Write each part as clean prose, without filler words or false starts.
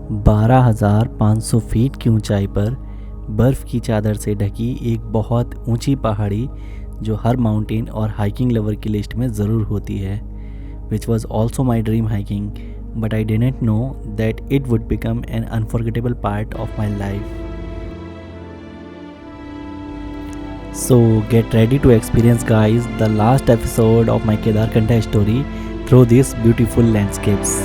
12,500 feet की ऊंचाई पर बर्फ़ की चादर से ढकी एक बहुत ऊंची पहाड़ी जो हर माउंटेन और हाइकिंग लवर की लिस्ट में ज़रूर होती है, which was also my dream hiking, but I didn't know that it would become an unforgettable part of my life. So get ready to experience, guys, the last episode of my Kedarkantha story through these beautiful landscapes.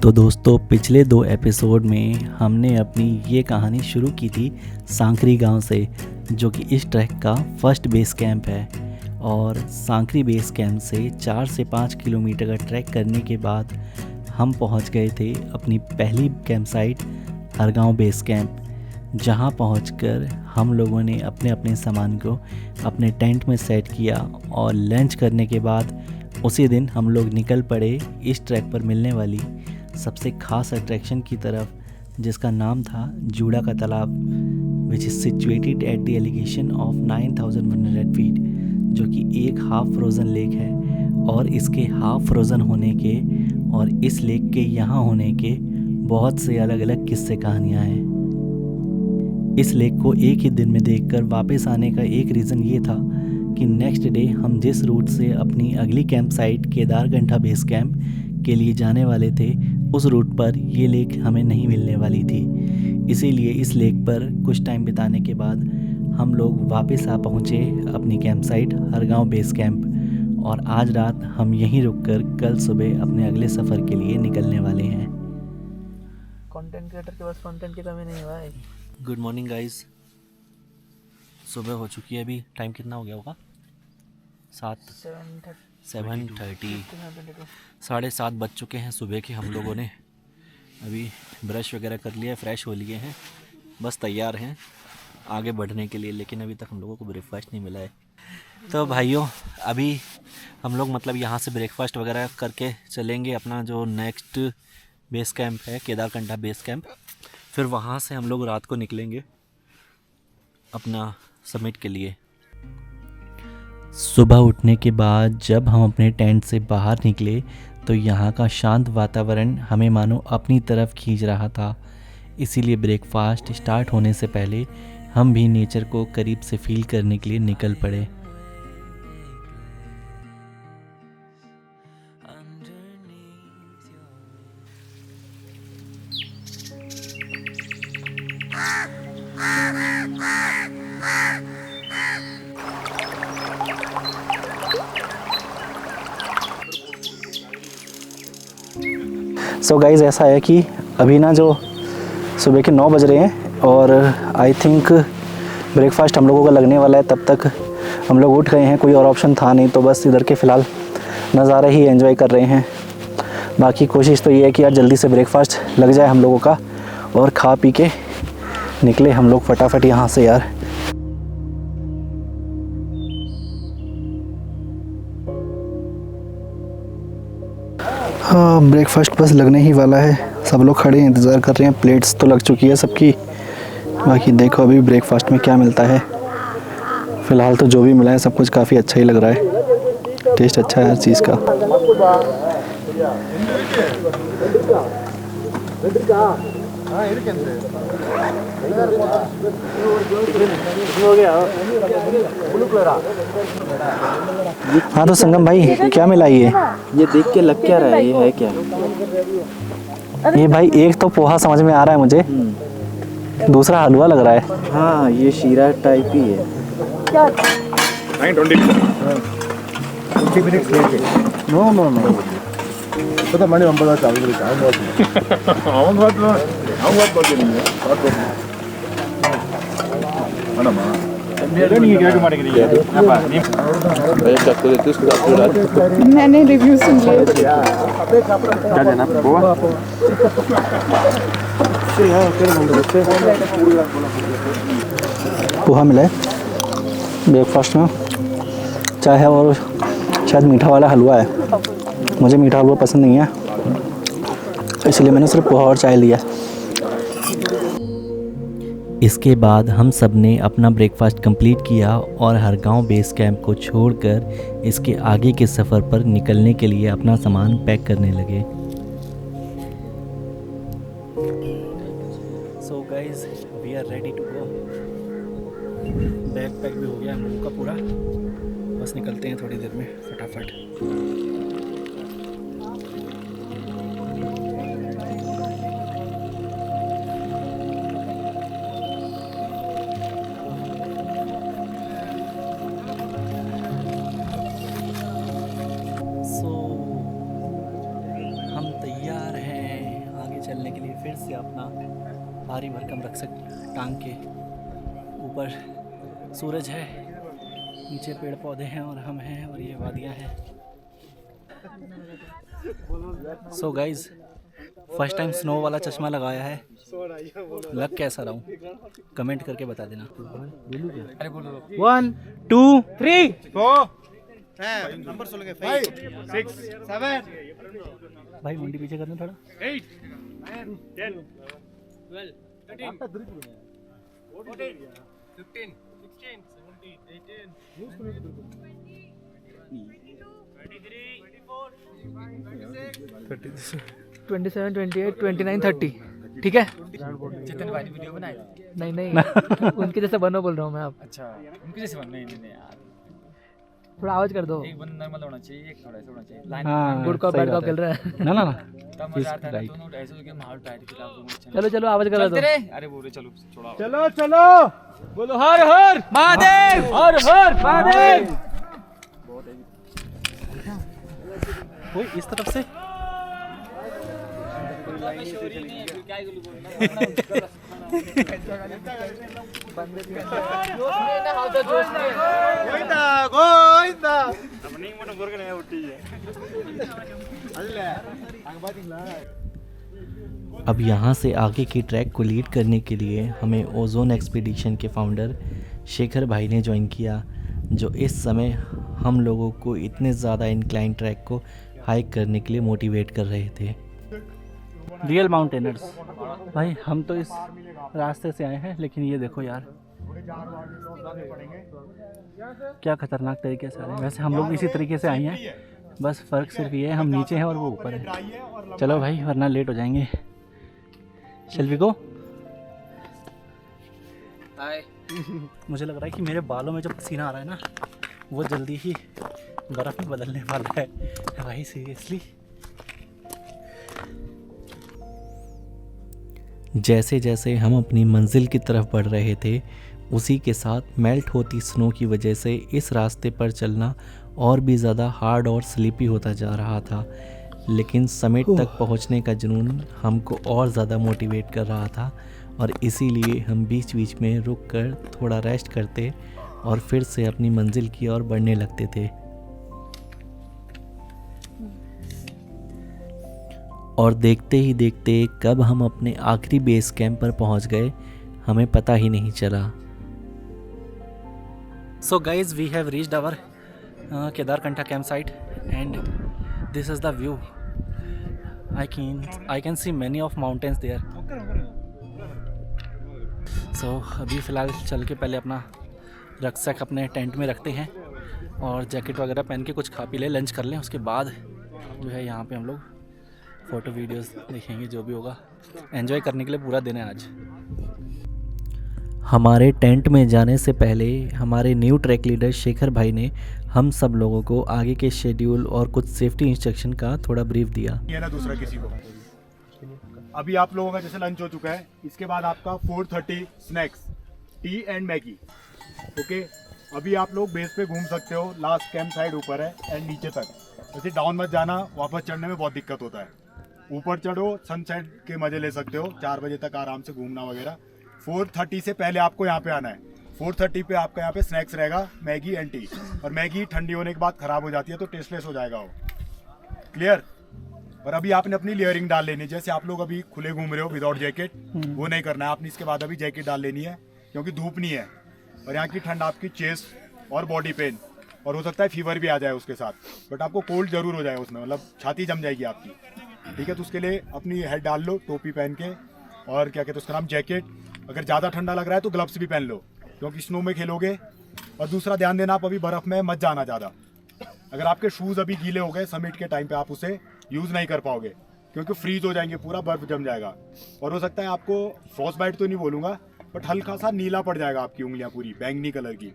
तो दोस्तों, पिछले 2 episode में हमने अपनी ये कहानी शुरू की थी सांकरी गांव से, जो कि इस ट्रैक का फर्स्ट बेस कैंप है. और सांकरी बेस कैंप से 4 से 5 किलोमीटर का ट्रैक करने के बाद हम पहुंच गए थे अपनी पहली camp site Hargaon base camp, जहां पहुंचकर हम लोगों ने अपने अपने सामान को अपने टेंट में सेट किया. और लंच करने के बाद उसी दिन हम लोग निकल पड़े इस ट्रैक पर मिलने वाली सबसे ख़ास अट्रैक्शन की तरफ, जिसका नाम था जूड़ा का तालाब, which is situated at the elevation of 9,100 feet, जो कि एक हाफ फ्रोज़न लेक है. और इसके हाफ फ्रोज़न होने के और इस लेक के यहाँ होने के बहुत से अलग अलग किस्से कहानियाँ हैं. इस लेक को एक ही दिन में देखकर वापस आने का एक रीज़न ये था कि नेक्स्ट डे हम जिस रूट से अपनी अगली camp site Kedarkantha base camp के लिए जाने वाले थे, उस रूट पर ये लेक हमें नहीं मिलने वाली थी. इसीलिए इस लेक पर कुछ टाइम बिताने के बाद हम लोग वापस आ पहुँचे अपनी camp site Hargaon base camp. और आज रात हम यहीं रुककर कल सुबह अपने अगले सफ़र के लिए निकलने वाले हैं. कंटेंट क्रिएटर के पास कंटेंट की कमी नहीं हुआ है. Good morning guys. सुबह हो चुकी है. अभी टाइम कितना हो गया होगा? 7:30. 7:30 बज चुके हैं सुबह के. हम लोगों ने अभी ब्रश वगैरह कर लिया है, फ्रेश हो लिए हैं, बस तैयार हैं आगे बढ़ने के लिए. लेकिन अभी तक हम लोगों को ब्रेकफास्ट नहीं मिला है. तो भाइयों, अभी हम लोग मतलब यहाँ से ब्रेकफास्ट वगैरह करके चलेंगे अपना जो नेक्स्ट बेस कैंप है केदारकंठा बेस कैंप. फिर वहाँ से हम लोग रात को निकलेंगे अपना समिट के लिए. सुबह उठने के बाद जब हम अपने टेंट से बाहर निकले तो यहाँ का शांत वातावरण हमें मानो अपनी तरफ खींच रहा था. इसीलिए ब्रेकफास्ट स्टार्ट होने से पहले हम भी नेचर को करीब से फील करने के लिए निकल पड़े. सो गाइज़, ऐसा है कि अभी ना जो सुबह के 9 बज रहे हैं और आई थिंक ब्रेकफास्ट हम लोगों का लगने वाला है. तब तक हम लोग उठ गए हैं. कोई और ऑप्शन था नहीं, तो बस इधर के फ़िलहाल नज़ारे ही एंजॉय कर रहे हैं. बाकी कोशिश तो ये है कि यार जल्दी से ब्रेकफास्ट लग जाए हम लोगों का और खा पी के निकले हम लोग फटाफट यहाँ से यार. हाँ, ब्रेकफास्ट बस लगने ही वाला है. सब लोग खड़े इंतज़ार कर रहे हैं. प्लेट्स तो लग चुकी है सबकी. बाकी देखो अभी ब्रेकफास्ट में क्या मिलता है. फ़िलहाल तो जो भी मिला है सब कुछ काफ़ी अच्छा ही लग रहा है. टेस्ट अच्छा है हर चीज़ का. हाँ तो संगम भाई, क्या मिला ये देख के लग क्या रहा है? ये है क्या? ये भाई एक तो पोहा समझ में आ रहा है मुझे, दूसरा हलवा लग रहा है. हाँ, ये शीरा टाइप ही है. 20 minutes late. No. पता मणि 9 चालू ಅವನ ಬಾತ್ ಬಗ್ಗೆ ಮೇಡಮ್ मैंने रिव्यू सुन लिया. पोहा मिला है ब्रेकफास्ट में, चाय है और शायद मीठा वाला हलवा है। मुझे मीठा हलवा पसंद नहीं है, इसलिए मैंने सिर्फ पोहा और चाय लिया। इसके बाद हम सब ने अपना ब्रेकफास्ट कंप्लीट किया और हरगांव बेस कैंप को छोड़कर इसके आगे के सफ़र पर निकलने के लिए अपना सामान पैक करने लगे। So guys we are ready to go. Bag pack भी हो गया हम लोगों का पूरा, बस निकलते हैं थोड़ी देर में फटाफट। हम तैयार हैं आगे चलने के लिए। फिर से अपना भारी भरकम रक्षक टांग के ऊपर सूरज है, नीचे पेड़ पौधे हैं और हम हैं और ये वादियाँ हैं। So guys first time snow वाला चश्मा लगाया है, लग कैसा रहा हूँ कमेंट करके बता देना। 1 2 3 4 नंबर 5 6 7 भाई मुंडी पीछे करना थोड़ा। 8 9 10 12 13 14 15 16 17 18 27 28 29 30 ठीक है। जितने भाई वीडियो बनाए नहीं नहीं उनके जैसे बनो बोल रहा हूँ मैं अब। अच्छा उनके जैसे बन नहीं यार, थोड़ा आवाज कर दो। एक बंदा नॉर्मल होना चाहिए, एक थोड़ा ऐसा होना चाहिए लाइन। हाँ, गुड कॉप सही बैड कॉप बात है। खेल रहा है। ना ना ना तब मजा आता है, राइट। दोनों ऐसे हो के माहौल टाइट फिर आप लोग चलो चलो आवाज कर दो। अरे बोले चलो छोड़ा चलो चलो बोलो हर हर महादेव, हर हर महादेव। कोई इस तरफ से अब यहाँ से आगे की ट्रैक को लीड करने के लिए हमें ओजोन एक्सपीडिशन के फाउंडर शेखर भाई ने ज्वाइन किया, जो इस समय हम लोगों को इतने ज़्यादा इंक्लाइन ट्रैक को हाइक करने के लिए मोटिवेट कर रहे थे। रियल माउंटेनर्स भाई, हम तो इस रास्ते से आए हैं, लेकिन ये देखो यार क्या खतरनाक तरीके से आ रहे हैं। वैसे हम लोग इसी तरीके से आए हैं, बस फ़र्क सिर्फ ये है हम नीचे हैं और वो ऊपर है। चलो भाई वरना लेट हो जाएंगे। Shall we go? मुझे लग रहा है कि मेरे बालों में जो पसीना आ रहा है ना, वो जल्दी ही बर्फ़ में बदलने वाला है भाई, सीरियसली। जैसे जैसे हम अपनी मंजिल की तरफ बढ़ रहे थे, उसी के साथ मेल्ट होती स्नो की वजह से इस रास्ते पर चलना और भी ज़्यादा हार्ड और स्लीपी होता जा रहा था। लेकिन समिट तक पहुंचने का जुनून हमको और ज़्यादा मोटिवेट कर रहा था, और इसीलिए हम बीच बीच में रुक कर थोड़ा रेस्ट करते और फिर से अपनी मंजिल की ओर बढ़ने लगते थे। और देखते ही देखते कब हम अपने आखिरी बेस कैंप पर पहुंच गए, हमें पता ही नहीं चला। So guys we have reached our Kedarkantha camp site and this is the view. I can see many of mountains there. So अभी फ़िलहाल चल के पहले अपना रक्सैक अपने टेंट में रखते हैं और जैकेट वगैरह पहन के कुछ खा पी लें, लंच कर लें। उसके बाद जो है यहाँ पे हम लोग फ़ोटो वीडियोस देखेंगे, जो भी होगा। एंजॉय करने के लिए पूरा दिन है आज। हमारे टेंट में जाने से पहले हमारे न्यू ट्रैक लीडर शेखर भाई ने हम सब लोगों को आगे के शेड्यूल और कुछ सेफ्टी इंस्ट्रक्शन का थोड़ा ब्रीफ दिया। ये ना दूसरा किसी को। अभी आप लोगों का जैसे लंच हो चुका है, इसके बाद आपका 4:30 snacks, T and Maggi. Okay, अभी आप लोग बेस पे घूम सकते हो, लास्ट कैंप साइड ऊपर है एंड नीचे तक। वैसे डाउन मत जाना, वापस चढ़ने में बहुत दिक्कत होता है। ऊपर चढ़ो, सनसेट के मजे ले सकते हो, 4 बजे तक आराम से घूमना वगैरह। 4:30 से पहले आपको यहाँ पे आना है। 4:30 पे आपका यहाँ पे स्नैक्स रहेगा, मैगी एंड टी। और मैगी ठंडी होने के बाद ख़राब हो जाती है तो टेस्टलेस हो जाएगा वो। क्लियर? और अभी आपने अपनी लेयरिंग डाल लेनी है। जैसे आप लोग अभी खुले घूम रहे हो विदाउट जैकेट, वो नहीं करना है आपने। इसके बाद अभी जैकेट डाल लेनी है क्योंकि धूप नहीं है और यहाँ की ठंड आपकी चेस्ट और बॉडी पेन और हो सकता है फीवर भी आ जाए उसके साथ, बट आपको कोल्ड जरूर हो जाए उसमें, मतलब छाती जम जाएगी आपकी, ठीक है। तो उसके लिए अपनी हेड डाल लो टोपी पहन के, और क्या कहते हैं उसका नाम जैकेट। अगर ज़्यादा ठंडा लग रहा है तो ग्लव्स भी पहन लो क्योंकि स्नो में खेलोगे। और दूसरा ध्यान देना, आप अभी बर्फ़ में मत जाना ज़्यादा। अगर आपके शूज़ अभी गीले हो गए समिट के टाइम पे, आप उसे यूज़ नहीं कर पाओगे क्योंकि फ्रीज हो जाएंगे, पूरा बर्फ़ जम जाएगा। और हो सकता है आपको फ्रॉस्ट बाइट तो नहीं बोलूँगा, बट हल्का सा नीला पड़ जाएगा आपकी उंगलियाँ पूरी बैंगनी कलर की,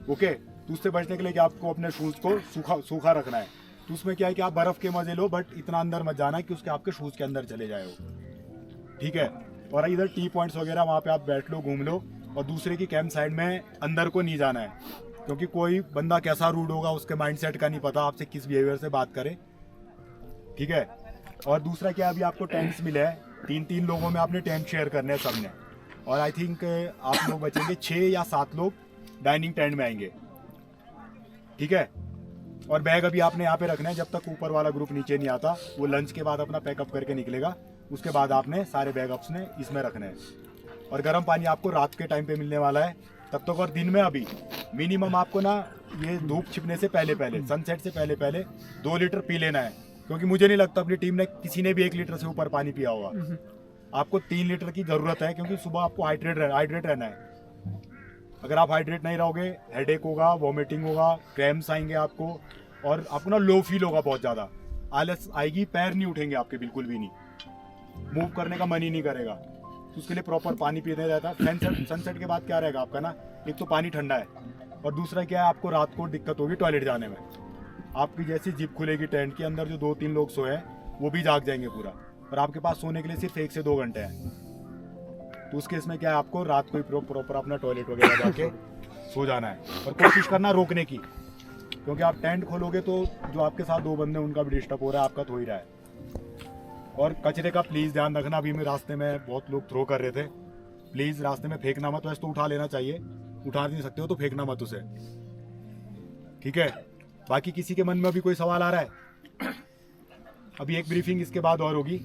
ओके। तो उससे बचने के लिए कि आपको अपने शूज़ को सूखा रखना है। तो उसमें क्या है कि आप बर्फ़ के मज़े लो, बट इतना अंदर मत जाना कि उसके आपके शूज़ के अंदर चले जाए हो, ठीक है। और इधर टी पॉइंट्स वगैरह वहाँ पे आप बैठ लो, घूम लो। और दूसरे की कैंप साइड में अंदर को नहीं जाना है क्योंकि कोई बंदा कैसा रूड होगा, उसके माइंडसेट का नहीं पता, आपसे किस बिहेवियर से बात करे, ठीक है। और दूसरा क्या, अभी आपको टेंट्स मिले हैं, 3-3 लोगों में आपने टेंट शेयर करने हैं सबने। और आई थिंक आप लोग बचेंगे 6 या 7 लोग डाइनिंग टेंट में आएंगे, ठीक है। और बैग अभी आपने यहाँ पे रखना है जब तक ऊपर वाला ग्रुप नीचे नहीं आता। वो लंच के बाद अपना पैकअप करके निकलेगा, उसके बाद आपने सारे बैग अपने इसमें रखने हैं। और गर्म पानी आपको रात के टाइम पे मिलने वाला है तब तक। और दिन में अभी मिनिमम आपको ना ये धूप छिपने से पहले सनसेट से पहले 2 लीटर पी लेना है, क्योंकि मुझे नहीं लगता अपनी टीम ने किसी ने भी 1 लीटर से ऊपर पानी पिया होगा। आपको 3 लीटर की ज़रूरत है क्योंकि सुबह आपको हाइड्रेट रहना है। अगर आप हाइड्रेट नहीं रहोगे, हेडेक होगा, वॉमिटिंग होगा, क्रैम्प्स आएंगे आपको, और आपको ना लो फील होगा, बहुत ज़्यादा आलस आएगी, पैर नहीं उठेंगे आपके, बिल्कुल भी नहीं, मूव करने का मन ही नहीं करेगा। तो उसके लिए प्रॉपर पानी पीने रहता है। सनसेट के बाद क्या रहेगा आपका ना, एक तो पानी ठंडा है और दूसरा क्या है, आपको रात को दिक्कत होगी टॉयलेट जाने में। आपकी जैसी जिप खुलेगी टेंट के अंदर, जो 2-3 लोग सोए हैं वो भी जाग जाएंगे पूरा, और आपके पास सोने के लिए सिर्फ 1 से 2 घंटे हैं। तो उस केस में क्या है, आपको रात को ही प्रॉपर अपना टॉयलेट वगैरह जाके सो जाना है। और कोशिश करना रोकने की, क्योंकि आप टेंट खोलोगे तो जो आपके साथ 2 बंदे उनका भी डिस्टर्ब हो रहा है, आपका तो हो ही रहा है। और कचरे का प्लीज़ ध्यान रखना। अभी मैं रास्ते में बहुत लोग थ्रो कर रहे थे, प्लीज़ रास्ते में फेंकना मत। वैसे तो उठा लेना चाहिए, उठा नहीं सकते हो तो फेंकना मत उसे, ठीक है। बाकी किसी के मन में अभी कोई सवाल आ रहा है? अभी एक ब्रीफिंग इसके बाद और होगी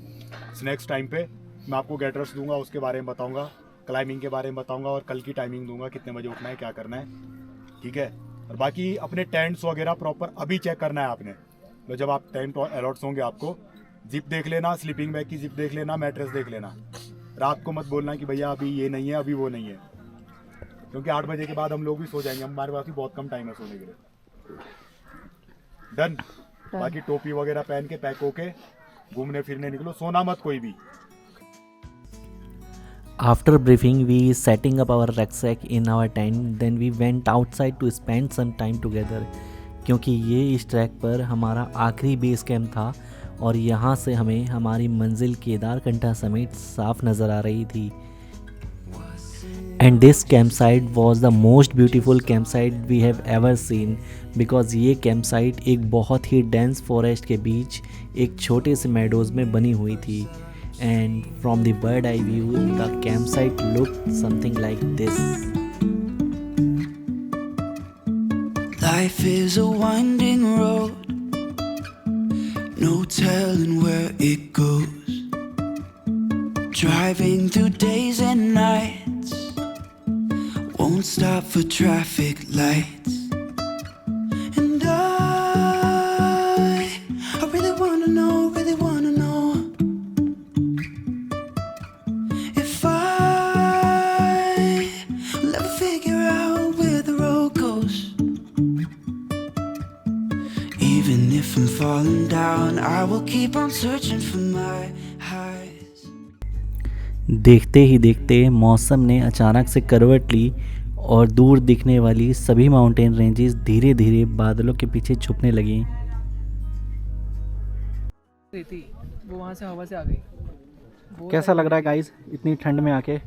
स्नैक्स टाइम पे। मैं आपको गेटर्स दूंगा, उसके बारे में बताऊंगा, क्लाइंबिंग के बारे में बताऊंगा, और कल की टाइमिंग दूंगा, कितने बजे उठना है, क्या करना है, ठीक है। और बाकी अपने टेंट्स वगैरह प्रॉपर अभी चेक करना है आपने। तो जब आप टेंट अलॉट्स होंगे आपको जिप देख लेना, स्लीपिंग बैग की जिप देख लेना, मैट्रेस देख लेना। रात को मत बोलना कि भैया अभी ये नहीं है, अभी वो नहीं है, क्योंकि 8 बजे के बाद हम लोग भी सो जाएंगे। हमारे पास भी बहुत कम टाइम है सोने के लिए। डन। बाकी टोपी वगैरह पहन के पैक होके घूमने फिरने निकलो, सोना मत कोई भी। After briefing, we setting up our rucksack in our tent. Then we went outside to spend some time together. क्योंकि ये इस ट्रैक पर हमारा आखिरी बेस कैंप था और यहाँ से हमें हमारी मंजिल केदारकंठा समेत साफ नज़र आ रही थी। And this campsite was the most beautiful campsite we have ever seen, because ये campsite एक बहुत ही dense forest के बीच एक छोटे से meadows में बनी हुई थी। And from the bird eye view, the campsite looked something like this. Life is a winding road, no telling where it goes. Driving through days and nights, won't stop for traffic lights. And I really wanna know if I'll ever figure out where the road goes. Even if I'm falling down, I will keep on searching for my highs. देखते ही देखते मौसम ने अचानक से करवट ली और दूर दिखने वाली सभी माउंटेन रेंजेस धीरे धीरे बादलों के पीछे छुपने लगी। थी वो वहाँ से हवा से आ गई। कैसा लग रहा है गाइस इतनी ठंड में आके?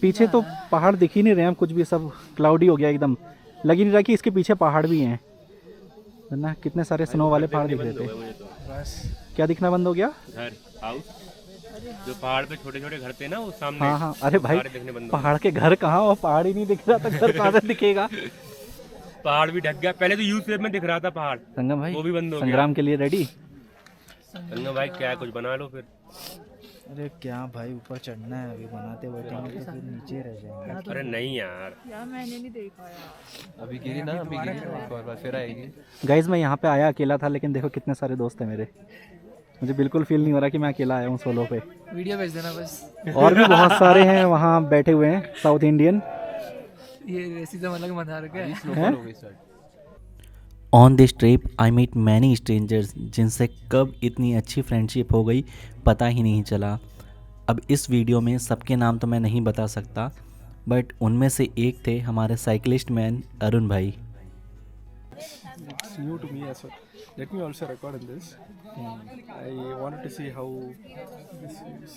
पीछे तो पहाड़ दिख ही नहीं रहे हैं, कुछ भी सब क्लाउडी हो गया एकदम। लग ही नहीं रहा कि इसके पीछे पहाड़ भी हैं, वरना कितने सारे स्नो वाले पहाड़ दिख रहे थे। क्या दिखना बंद हो गया? घर हाउस, जो पहाड़ पे छोटे छोटे घर थे ना वो सामने। हाँ हाँ, अरे भाई पहाड़ के घर कहाँ, और पहाड़ ही नहीं दिख रहा था, घर कहाँ से दिखेगा? पहाड़ भी ढक गया। पहले तो यू शेप में दिख रहा था पहाड़, संगम भाई वो भी बंद हो गया। संग्राम के लिए रेडी? गंगा भाई क्या कुछ बना लो फिर। अरे क्या भाई, ऊपर चढ़ना है, अभी बनाते बैठेंगे तो फिर नीचे रह जाएंगे। अरे नहीं यार, यार मैंने नहीं देखा यार। अभी गिरी ना, अभी गिरी एक और बार फिर आएगी। गाइज मैं यहाँ पे आया अकेला था, लेकिन देखो कितने सारे दोस्त हैं मेरे। मुझे बिल्कुल फील नहीं हो रहा कि मैं अकेला आया हूँ सोलो पे। वीडियो भेज देना बस। और भी बहुत सारे हैं वहाँ बैठे हुए हैं साउथ इंडियन। ये रेसिज्म अलग मना रखा है। स्नोफॉल हो गई start. On this trip I meet many strangers जिनसे कब इतनी अच्छी फ्रेंडशिप हो गई पता ही नहीं चला। अब इस वीडियो में सबके नाम तो मैं नहीं बता सकता, बट उनमें से एक थे हमारे साइकिलिस्ट मैन अरुण भाई। It's new to me as well. Let me also record in this. I wanted to see how this is.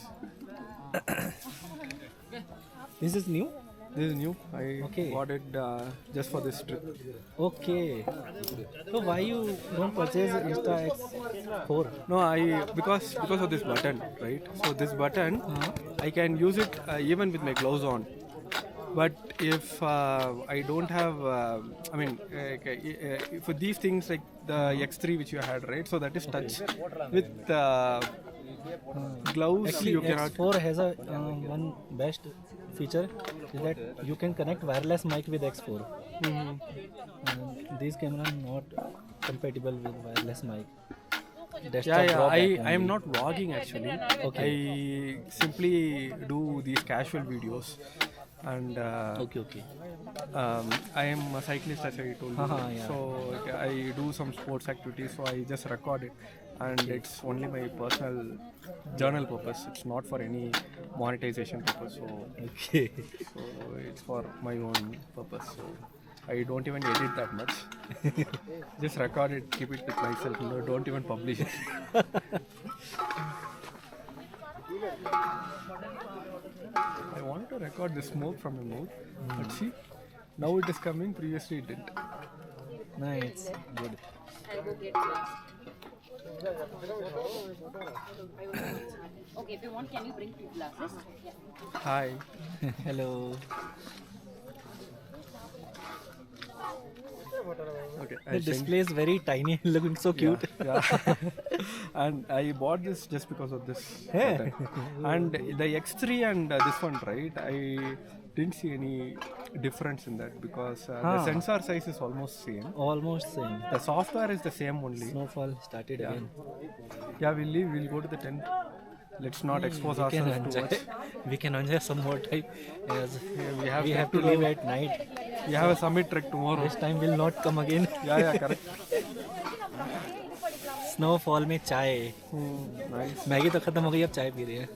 This is new. This is new. I Okay. bought it just for this trip. Okay, तो why you don't purchase Insta X4? No, because of this button, right? So this button, I can use it even with my gloves on. But if I don't have, for these things like the X3 which you had, right? So that is touch. With gloves, Actually, you cannot. X4 has a one best feature is that you can connect wireless mic with X4. These camera not compatible with wireless mic. Desktop Yeah. drawback I am only. not vlogging actually. Okay. I simply do these casual videos, and Okay. I am a cyclist as I told you. Yeah. So I do some sports activities. So I just record it, and it's only my personal journal purpose. It's not for any monetization purpose. Okay. So it's for my own purpose. So I don't even edit that much. Just record it, keep it with myself. No, don't even publish it. I wanted to record the smoke from my mouth, but see, now it is coming. Previously it didn't. Nice. Good. Okay, if you want, can you bring 2 glasses? Hi. Hello. Okay. The display is very tiny, looking so cute. Yeah. And I bought this just because of this button. And the X3 and this one, right? I didn't see any difference in that because the sensor size is almost same. Almost same. The software is the same only. Snowfall started again. Yeah, we'll leave. We'll go to the tent. Let's not expose ourselves too much. We can enjoy some more time. As We have, we have to leave at night. We have a summit trek tomorrow. This time will not come again. Yeah, correct. Snowfall में चाय। Nice. Maggi तो खत्म हो गई, अब चाय P रही है।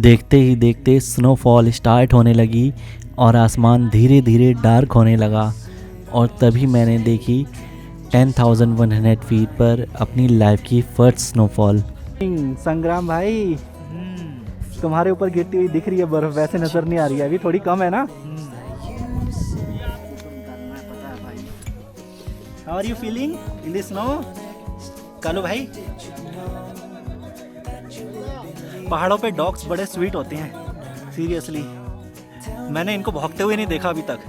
देखते ही देखते स्नोफॉल स्टार्ट होने लगी और आसमान धीरे धीरे डार्क होने लगा, और तभी मैंने देखी 10,100 फीट पर अपनी लाइफ की फर्स्ट स्नोफॉल। संग्राम भाई, तुम्हारे ऊपर गिरती हुई दिख रही है बर्फ, वैसे नजर नहीं आ रही है, अभी थोड़ी कम है ना। How are you feeling in the snow Kalu भाई? पहाड़ों पे डॉग्स बड़े स्वीट होते हैं, सीरियसली। मैंने इनको भौंकते हुए नहीं देखा अभी तक।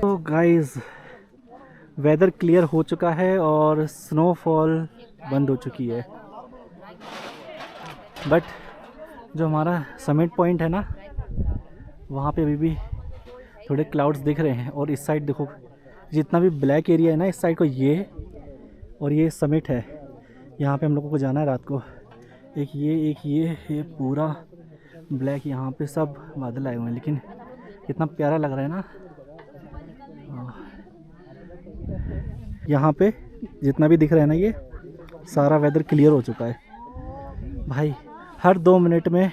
तो गाइस, वेदर क्लियर हो चुका है और स्नोफॉल बंद हो चुकी है, बट जो हमारा समिट पॉइंट है ना, वहाँ पे अभी भी थोड़े क्लाउड्स दिख रहे हैं। और इस साइड देखो, जितना भी ब्लैक एरिया है ना, इस साइड को ये और ये समिट है, यहाँ पे हम लोगों को जाना है रात को। एक ये पूरा ब्लैक, यहाँ पे सब बादल आए हुए हैं, लेकिन कितना प्यारा लग रहा है ना। यहाँ पे जितना भी दिख रहा है ना, ये सारा वेदर क्लियर हो चुका है भाई। हर 2 मिनट में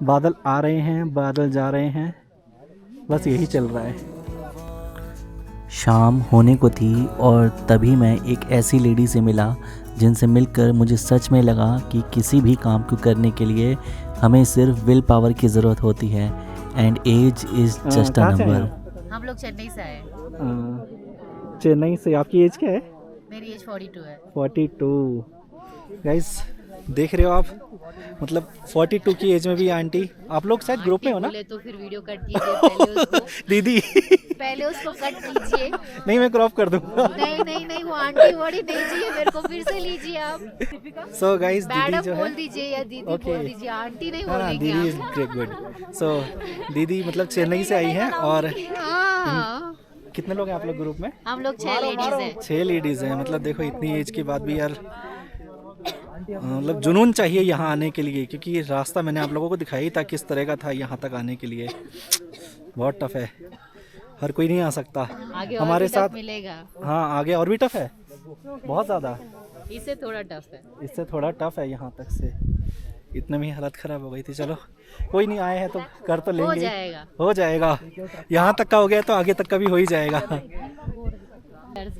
बादल आ रहे हैं, बादल जा रहे हैं, बस यही चल रहा है। शाम होने को थी और तभी मैं एक ऐसी लेडी से मिला जिनसे मिलकर मुझे सच में लगा कि किसी भी काम को करने के लिए हमें सिर्फ विल पावर की ज़रूरत होती है, and age is just a number. हम लोग चेन्नई से आए। चेन्नई से। आपकी एज क्या है? मेरी एज 42 है। 42। गाइस, देख रहे हो आप, मतलब 42 की एज में भी आंटी। आप लोग शायद ग्रुप में हो ना? बोले तो फिर वीडियो कट कीजिए पहले उसको। दीदी पहले उसको कट कीजिए। नहीं, मैं क्रॉप कर दूंगा। नहीं वो आंटी वर्डी नहीं चाहिए मेरे को, फिर से लीजिए आप। सो गाइस, दीदी मैडम जो है, बोल दीजिए या दीदी बोल दीजिए, आंटी नहीं हाँ बोलेंगे दीदी इज आप। Great good. सो दीदी मतलब चेन्नई से आई हैं। और हाँ, कितने लोग हैं आप लोग ग्रुप में? हम लोग 6 लेडीज हैं। 6 लेडीज हैं। मतलब देखो इतनी एज के बाद भी यार, मतलब जुनून चाहिए यहाँ आने के लिए, क्योंकि रास्ता मैंने आप लोगों को दिखाया ही था किस तरह का था यहाँ तक आने के लिए। बहुत टफ है, हर कोई नहीं आ सकता आगे और हमारे भी साथ। टफ मिलेगा। हाँ आगे और भी टफ है, बहुत ज़्यादा। इससे थोड़ा टफ है। इससे थोड़ा टफ है यहाँ तक से। इतने में ही हालत ख़राब हो गई थी। चलो कोई नहीं, आए हैं तो कर तो लेंगे, हो जाएगा। यहाँ तक का हो गया तो आगे तक का भी हो ही जाएगा।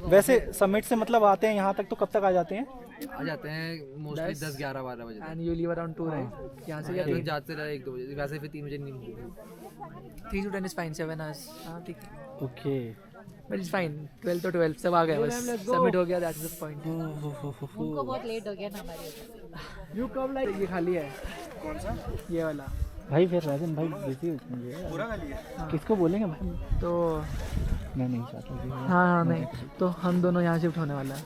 वैसे समिट से मतलब आते हैं यहाँ तक तो कब तक आ जाते हैं? आ जाते हैं मोस्टली 10-11-12 बजे। And you leave around 2 right, यहाँ से तो जाते रहे 1-2 बजे, वैसे फिर 3 बजे नहीं। 3 to 10 इज फाइन, 7 hours। हाँ ठीक है, okay. But it's fine. 12 to 12 सब आ गए, बस सबमिट हो गया, दैट्स द पॉइंट। उनको बहुत लेट हो गया ना हमारे। यू कम लाइक, ये खाली है। कौन सा? ये वाला भाई फिर राजन भाई बिजी होंगे, पूरा खाली है। किसको बोलेंगे भाई? तो मैं नहीं चाहता कि हाँ नहीं, तो हम दोनों यहाँ शिफ्ट होने वाला है।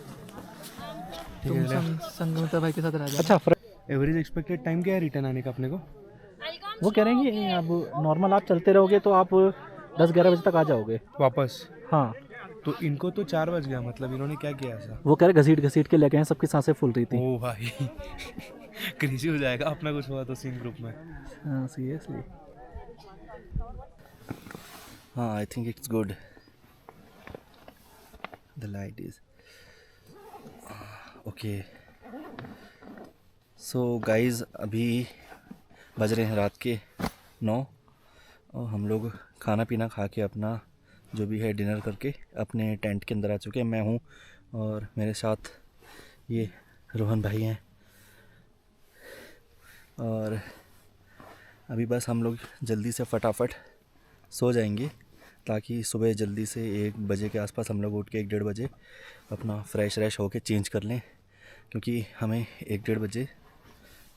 तुम संगमिता भाई के साथ रह जाओ। अच्छा, एवरेज एक्सपेक्टेड टाइम क्या है रिटर्न आने का अपने को? वो कह रहे हैं कि अब नॉर्मल आप चलते रहोगे तो आप 10-11 बजे तक आ जाओगे वापस। हाँ, तो इनको तो 4 बज गया, मतलब इन्होंने क्या किया ऐसा? वो कह रहे घसीट के लेके हैं, सबकी सांसें फूल रही थी। ओ भाई क्रेजी हो जाएगा अपना कुछ हुआ तो सीन ग्रुप में। हाँ सीरियसली। हाँ I think it's good, the light is okay. So guys अभी बज रहे हैं रात के 9 और हम लोग खाना पीना खा के अपना जो भी है डिनर करके अपने टेंट के अंदर आ चुके हैं। मैं हूँ और मेरे साथ ये रोहन भाई हैं। और अभी बस हम लोग जल्दी से फटाफट सो जाएंगे ताकि सुबह जल्दी से 1 बजे के आसपास हम लोग उठ के 1-1:30 बजे अपना फ्रेश होके चेंज कर लें, क्योंकि हमें 1-1:30 बजे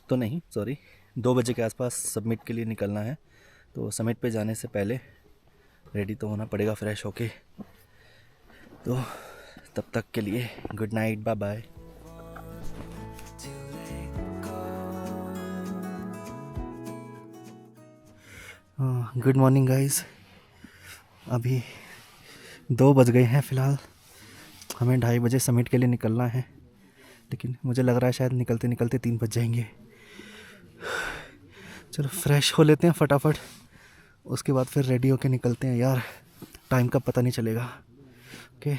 तो नहीं, सॉरी 2 बजे के आसपास सबमिट के लिए निकलना है। तो सबमिट पे जाने से पहले रेडी तो होना पड़ेगा फ्रेश होके। तो तब तक के लिए good night, bye bye. Good morning guys, अभी 2 बज गए हैं फ़िलहाल। हमें 2:30 बजे सबमिट के लिए निकलना है, लेकिन मुझे लग रहा है शायद निकलते निकलते 3 बज जाएंगे। चलो फ्रेश हो लेते हैं फटाफट, उसके बाद फिर रेडी होके निकलते हैं। यार टाइम का पता नहीं चलेगा। Okay,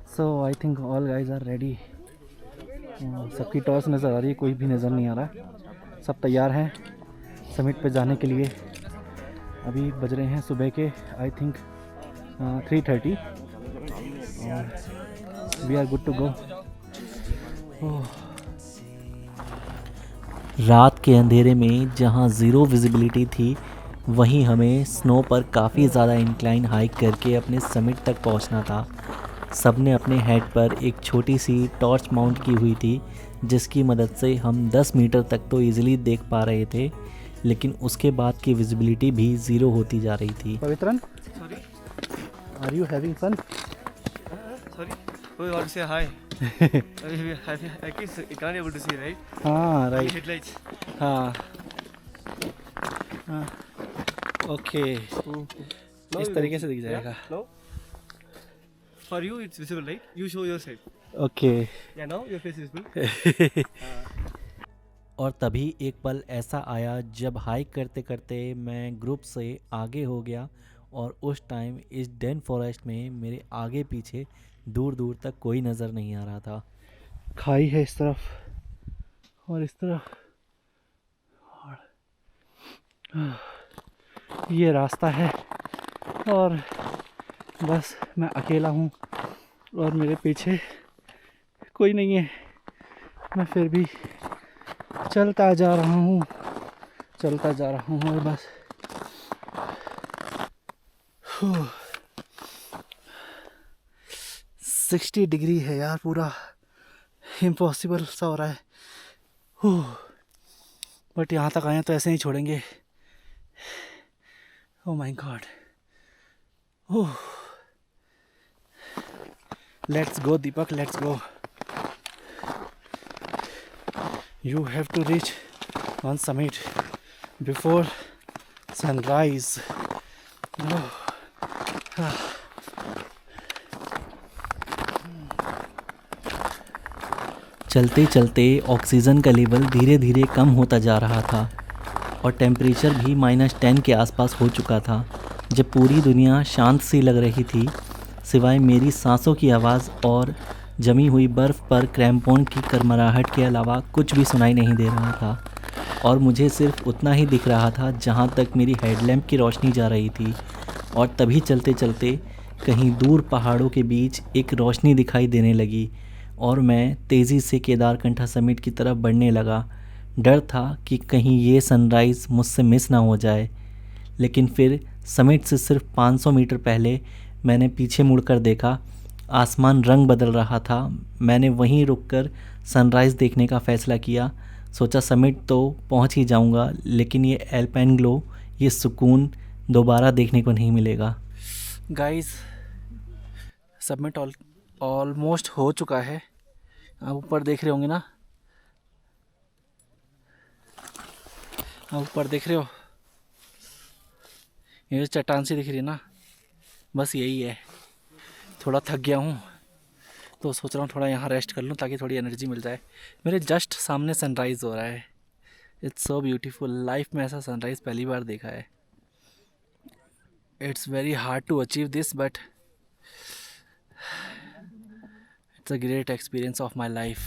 so I think all guys are ready. सबकी टॉर्च नज़र आ रही है, कोई भी नज़र नहीं आ रहा। सब तैयार हैं समिट पे जाने के लिए। अभी बज रहे हैं सुबह के आई थिंक 3:30 और we are good to go. रात के अंधेरे में जहां ज़ीरो विजिबिलिटी थी, वहीं हमें स्नो पर काफ़ी ज़्यादा इंक्लाइन हाइक करके अपने समिट तक पहुंचना था। सबने अपने हेड पर एक छोटी सी टॉर्च माउंट की हुई थी, जिसकी मदद से हम 10 मीटर तक तो इजीली देख पा रहे थे, लेकिन उसके बाद की विजिबिलिटी भी ज़ीरो होती जा रही थी। Pavithran, are you having fun? Sorry, we want to say hi. I guess you can't able to see, right? हाँ राइट, Headlights. हाँ ओके, इस तरीके से दिख जाएगा। No. For you, it's visible, right? You show your side. Okay. Yeah, now your face is visible. और तभी एक पल ऐसा आया जब हाइक करते करते मैं ग्रुप से आगे हो गया, और उस टाइम इस डेन फॉरेस्ट में मेरे आगे पीछे दूर दूर तक कोई नज़र नहीं आ रहा था। खाई है इस तरफ और इस तरफ, और ये रास्ता है और बस मैं अकेला हूँ और मेरे पीछे कोई नहीं है। मैं फिर भी चलता जा रहा हूँ और बस 60 डिग्री है यार, पूरा इम्पॉसिबल सा हो रहा है। बट यहाँ तक आए तो ऐसे नहीं छोड़ेंगे। Oh my god. Oh, let's go Deepak, let's go. You have to reach on summit before sunrise. चलते चलते ऑक्सीजन का लेवल धीरे धीरे कम होता जा रहा था और टेम्परेचर भी -10 के आसपास हो चुका था जब पूरी दुनिया शांत सी लग रही थी, सिवाय मेरी सांसों की आवाज़ और जमी हुई बर्फ़ पर क्रैम्पोन की करमराहट के अलावा कुछ भी सुनाई नहीं दे रहा था। और मुझे सिर्फ उतना ही दिख रहा था जहाँ तक मेरी हेडलैम्प की रोशनी जा रही थी। और तभी चलते चलते कहीं दूर पहाड़ों के बीच एक रोशनी दिखाई देने लगी और मैं तेज़ी से केदारकंठा समिट की तरफ बढ़ने लगा। डर था कि कहीं ये सनराइज़ मुझसे मिस ना हो जाए। लेकिन फिर समिट से सिर्फ 500 मीटर पहले मैंने पीछे मुड़कर देखा, आसमान रंग बदल रहा था। मैंने वहीं रुककर सनराइज़ देखने का फ़ैसला किया। सोचा समिट तो पहुंच ही जाऊंगा, लेकिन ये एल्पाइन ग्लो, ये सुकून दोबारा देखने को नहीं मिलेगा। गाइस, समिट ऑलमोस्ट हो चुका है। आप ऊपर देख रहे होंगे ना, आप ऊपर देख रहे हो, ये चट्टान सी दिख रही है ना, बस यही है। थोड़ा थक गया हूँ तो सोच रहा हूँ थोड़ा यहाँ रेस्ट कर लूँ ताकि थोड़ी एनर्जी मिल जाए। मेरे जस्ट सामने सनराइज़ हो रहा है। It's so beautiful. लाइफ में ऐसा सनराइज़ पहली बार देखा है। It's very hard to achieve this but it's a great experience of my life.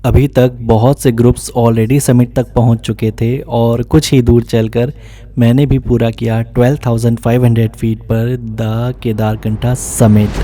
अभी तक बहुत से ग्रुप्स ऑलरेडी समिट तक पहुंच चुके थे और कुछ ही दूर चलकर मैंने भी पूरा किया 12,500 फीट पर the Kedarkantha summit.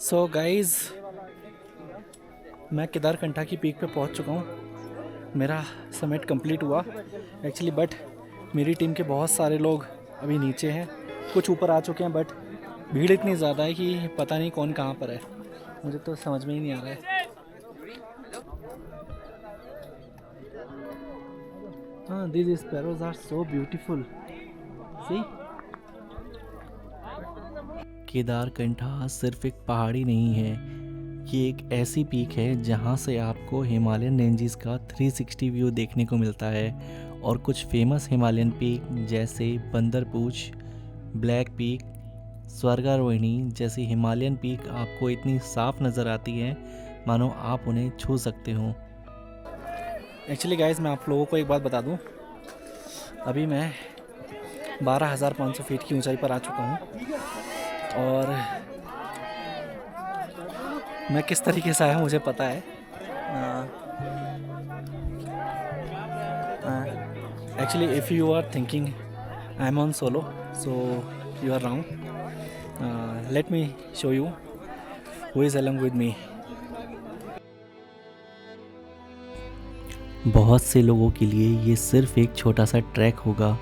So guys, मैं केदारकंठा की पीक पे पहुंच चुका हूं। मेरा समिट कंप्लीट हुआ एक्चुअली, बट मेरी टीम के बहुत सारे लोग अभी नीचे हैं, कुछ ऊपर आ चुके हैं, बट भीड़ इतनी ज़्यादा है कि पता नहीं कौन कहाँ पर है। मुझे तो समझ में ही नहीं आ रहा है। हाँ, these sparrows are so beautiful. See? Kedarkantha सिर्फ एक पहाड़ी नहीं है, ये एक ऐसी पीक है जहाँ से आपको हिमालयन रेंजेस का 360 व्यू देखने को मिलता है। और कुछ फेमस हिमालयन पीक जैसे बंदरपूछ, ब्लैक पीक, स्वर्गारोहिणी जैसी हिमालयन पीक आपको इतनी साफ नज़र आती हैं मानो आप उन्हें छू सकते हो। एक्चुअली गाइस, मैं आप लोगों को एक बात बता दूं, अभी मैं 12,500 फीट की ऊंचाई पर आ चुका हूं और मैं किस तरीके से आया मुझे पता है। Actually if you are thinking I am on solo, so you are wrong. Let me show you who is along with me. बहुत से लोगों के लिए ये सिर्फ एक छोटा सा ट्रैक होगा,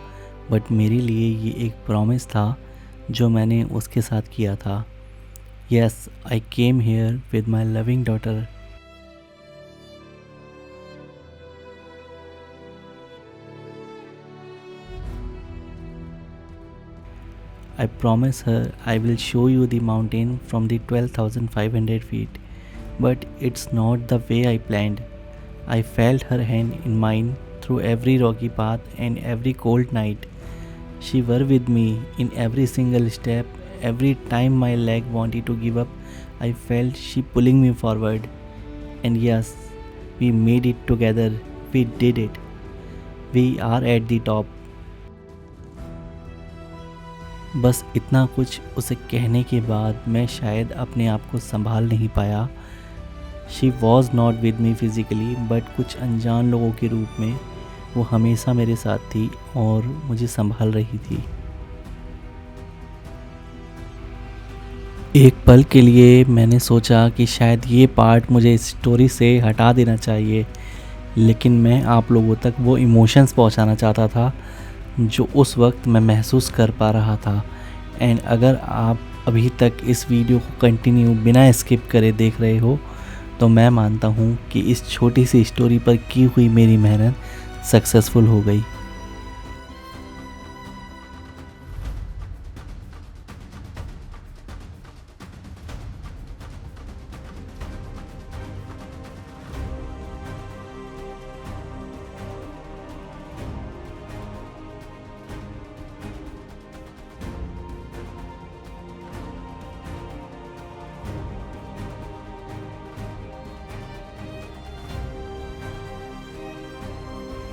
बट मेरे लिए ये एक प्रॉमिस था जो मैंने उसके साथ किया था। Yes, I came here with my loving daughter. I promised her I will show you the mountain from the 12,500 feet, but it's not the way I planned. I felt her hand in mine through every rocky path and every cold night. She were with me in every single step. Every time my leg wanted to give up, I felt she pulling me forward. And yes, we made it together. We did it. We are at the top. बस इतना कुछ उसे कहने के बाद मैं शायद अपने आप को संभाल नहीं पाया. She was not with me physically, but कुछ अनजान लोगों के रूप में वो हमेशा मेरे साथ थी और मुझे संभाल रही थी. एक पल के लिए मैंने सोचा कि शायद ये पार्ट मुझे इस स्टोरी से हटा देना चाहिए, लेकिन मैं आप लोगों तक वो इमोशंस पहुंचाना चाहता था जो उस वक्त मैं महसूस कर पा रहा था. एंड अगर आप अभी तक इस वीडियो को कंटिन्यू बिना स्किप करे देख रहे हो तो मैं मानता हूँ कि इस छोटी सी स्टोरी पर की हुई मेरी मेहनत सक्सेसफुल हो गई.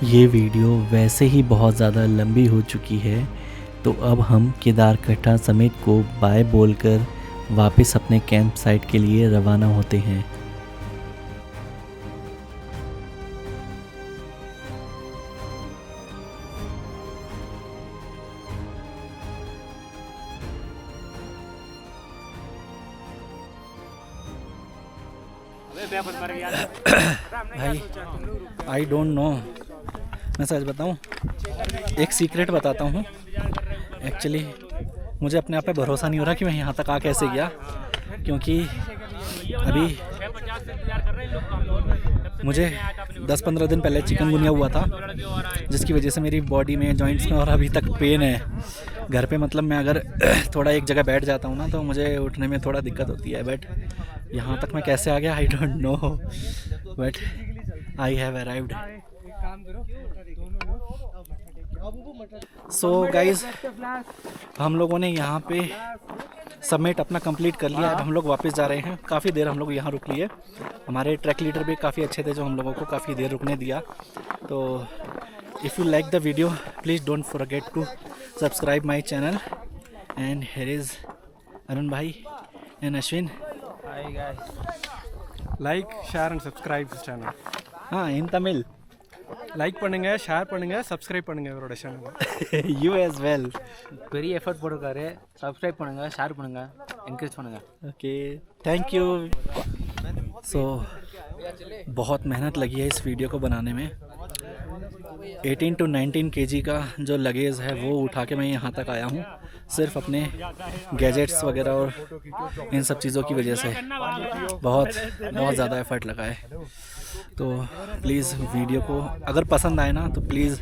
ये वीडियो वैसे ही बहुत ज़्यादा लंबी हो चुकी है, तो अब हम केदारकट्टा समिट को बाय बोलकर वापस अपने कैंप साइट के लिए रवाना होते हैं. भाई आई डोंट नो, मैं सच बताऊं, एक सीक्रेट बताता हूं. एक्चुअली मुझे अपने आप पे भरोसा नहीं हो रहा कि मैं यहाँ तक आ कैसे गया, क्योंकि अभी मुझे 10-15 दिन पहले चिकनगुनिया हुआ था, जिसकी वजह से मेरी बॉडी में, जॉइंट्स में और अभी तक पेन है. घर पे मतलब मैं अगर थोड़ा एक जगह बैठ जाता हूँ ना तो मुझे उठने में थोड़ा दिक्कत होती है, बट यहाँ तक मैं कैसे आ गया I don't know, but I have arrived. So guys, हम लोगों ने यहाँ पे सबमिट अपना कंप्लीट कर लिया. अब हम लोग वापस जा रहे हैं. काफ़ी देर हम लोग यहाँ रुक लिए. हमारे ट्रैक लीडर भी काफ़ी अच्छे थे जो हम लोगों को काफ़ी देर रुकने दिया. तो if you like the video please don't forget to subscribe my channel. And here is Arun भाई and Ashwin. Hi guys, like share and subscribe channel. in Tamil. Like பண்ணுங்க, ஷேர் பண்ணுங்க, சப்ஸ்கிரைப் பண்ணுங்க இவரோட சேனல். You as well. பெரிய effort போட்டிருக்காரு. Subscribe பண்ணுங்க, share பண்ணுங்க, என்கரேஜ் பண்ணுங்க. Okay, thank you. सो बहुत मेहनत लगी है इस वीडियो को बनाने में. 18 to 19 kg का जो लगेज है वो उठा के मैं यहाँ तक आया हूँ, सिर्फ अपने गैजेट्स वगैरह और इन सब चीज़ों की वजह से. बहुत ज़्यादा एफर्ट लगा है. तो प्लीज़ वीडियो को अगर पसंद आए ना तो प्लीज़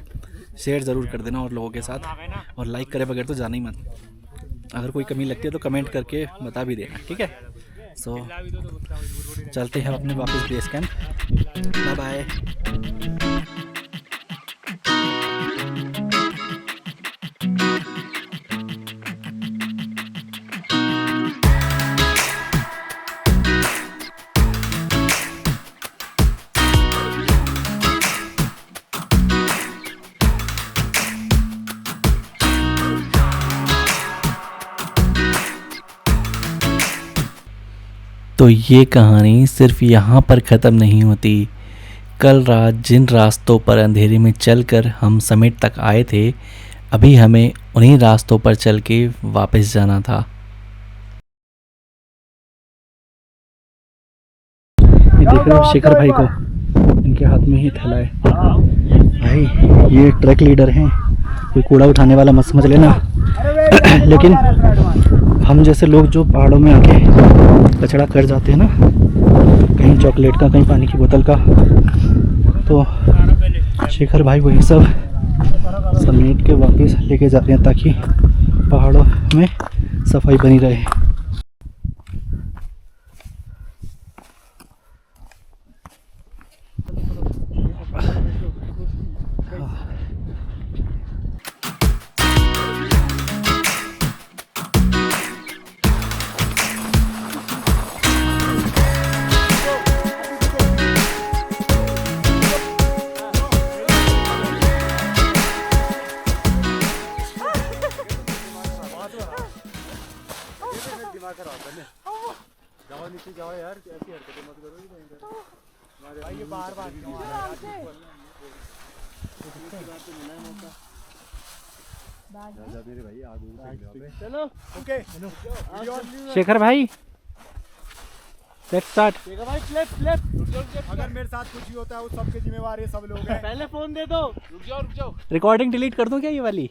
शेयर ज़रूर कर देना और लोगों के साथ, और लाइक करे बगैर तो जाना ही मत. अगर कोई कमी लगती है तो कमेंट करके बता भी देना, ठीक है. सो चलते हैं अपने वापस बेस कैंप. Bye bye. तो ये कहानी सिर्फ यहाँ पर ख़त्म नहीं होती. कल रात जिन रास्तों पर अंधेरे में चलकर हम समिट तक आए थे, अभी हमें उन्हीं रास्तों पर चल के वापस जाना था. ये देख रहे हो शेखर भाई को, इनके हाथ में ही थैला है. भाई ये ट्रैक लीडर हैं, कोई कूड़ा उठाने वाला मत समझ लेना. लेकिन हम जैसे लोग जो पहाड़ों में आके कचरा कर जाते हैं ना, कहीं चॉकलेट का, कहीं पानी की बोतल का, तो शेखर भाई वही सब समेट के वापस लेके जाते हैं ताकि पहाड़ों में सफाई बनी रहे। चलो ओके शेखर भाई लेट्स स्टार्ट। अगर मेरे साथ कुछ भी होता है उस सबके जिम्मेवार ये सब लोग हैं। पहले फोन दे दो। रुक जाओ। रिकॉर्डिंग डिलीट कर दूं क्या ये वाली?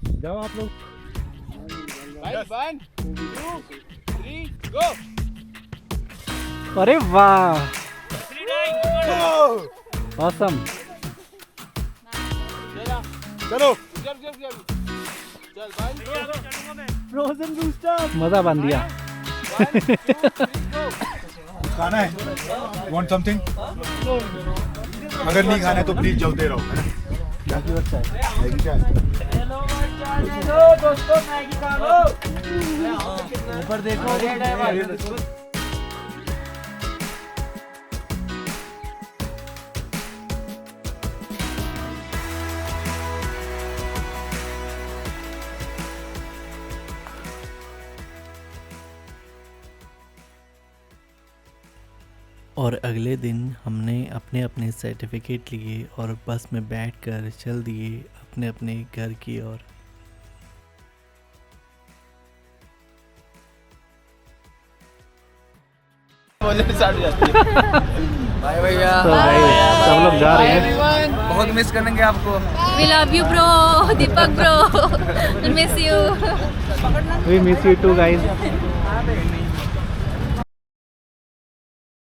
जाओ आप लोग। 1 2 3 गो। अरे वाह ऑसम। चलो फ्रोजन बूस्टर मजा बांध दिया। खाना है? Want something? अगर नहीं खाना है तो प्लीज जलते रहो, है ना? मैगी चाय। दोस्तों मैगी खा लो। ऊपर देखो। और अगले दिन हमने अपने अपने सर्टिफिकेट लिए और बस में बैठकर चल दिए अपने अपने घर की ओर। बाय भैया। तो भाई सब लोग जा रहे हैं। बहुत मिस करेंगे आपको। We love you, bro. Deepak, bro. I miss you. We miss you too guys।